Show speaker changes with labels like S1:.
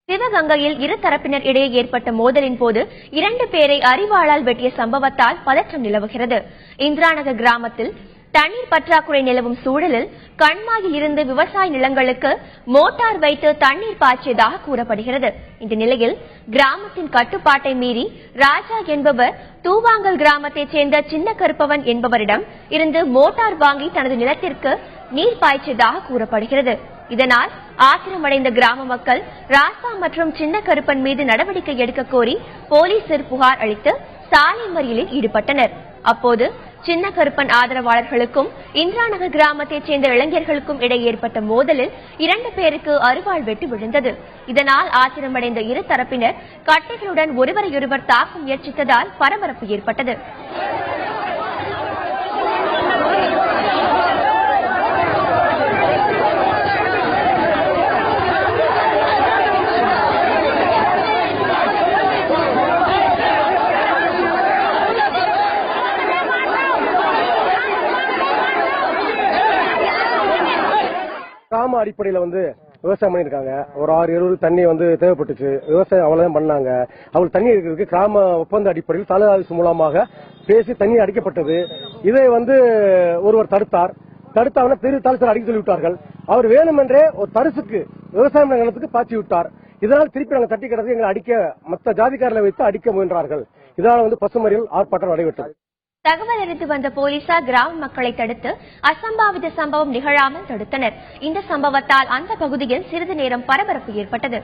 S1: சிவகங்கையில் இரு தரப்பினர் இடையே ஏற்பட்ட மோதலின் போது 2 பேரை அரிவாளால் வெட்டிய சம்பவத்தால் பதற்றம் நிலவுகிறது. இந்திராநகர் கிராமத்தில் தண்ணீர் பற்றாக்குறை நிலவும் சூழலில் கண்மாயில் இருந்து விவசாய நிலங்களுக்கு மோட்டார் வைத்து தண்ணீர் பாய்ச்சியதாக கூறப்படுகிறது. இந்த நிலையில் கிராமத்தின் கட்டுப்பாட்டை மீறி ராஜா என்பவர் தூவாங்கல் கிராமத்தைச் சேர்ந்த சின்ன கருப்பவன் என்பவரிடம் இருந்து மோட்டார் வாங்கி தனது நிலத்திற்கு நீர் பாய்ச்சியதாக கூறப்படுகிறது. இதனால் ஆத்திரமடைந்த கிராம மக்கள் ராசா மற்றும் சின்ன கருப்பன் மீது நடவடிக்கை எடுக்க கோரி போலீசில் புகார் அளித்து சாலை மறியலில் ஈடுபட்டனர். அப்போது சின்ன கருப்பன் ஆதரவாளர்களுக்கும் இந்திராநகர் கிராமத்தைச் சேர்ந்த இளைஞர்களுக்கும் இடையே ஏற்பட்ட மோதலில் 2 பேருக்கு அரிவாள் வெட்டு விழுந்தது. இதனால் ஆத்திரமடைந்த இரு தரப்பினர் கட்டைகளுடன் ஒருவரையொருவர் தாக்க முயற்சித்ததால் பரபரப்பு ஏற்பட்டது.
S2: கிராம அடிப்படையில விவசாயம் பண்ணிருக்காங்க. ஒரு 6-7 தண்ணி தேவைப்பட்டுச்சு. விவசாயம் அவ்வளவுதான் பண்ணாங்க. அவங்க தண்ணி இருக்கிறதுக்கு கிராம ஒப்பந்த அடிப்படையில் தாலுகா ஆபீஸ் மூலமாக பேசி தண்ணி அடிக்கப்பட்டது. இதை ஒருவர் தடுத்தாங்க. பெரிய தாலுகா அடிக்க சொல்லிவிட்டார்கள். அவர் வேணுமென்றே ஒரு தரிசுக்கு விவசாயம் நிலத்துக்கு பாய்ச்சி விட்டார். இதனால் திருப்பி நாங்கள் தட்டி கிடந்து எங்களை அடிக்க மற்ற ஜாதிக்காரர்களை வைத்து அடிக்க முயன்றார்கள். இதனால் பசுமறியல் ஆர்ப்பாட்டம் நடைபெற்றது.
S1: தகவல் அறிந்து வந்த போலீசார் கிராம மக்களை தடுத்து அசம்பாவித சம்பவம் நிகழாமல் தடுத்தனர். இந்த சம்பவத்தால் அந்த பகுதியில் சிறிது நேரம் பரபரப்பு ஏற்பட்டது.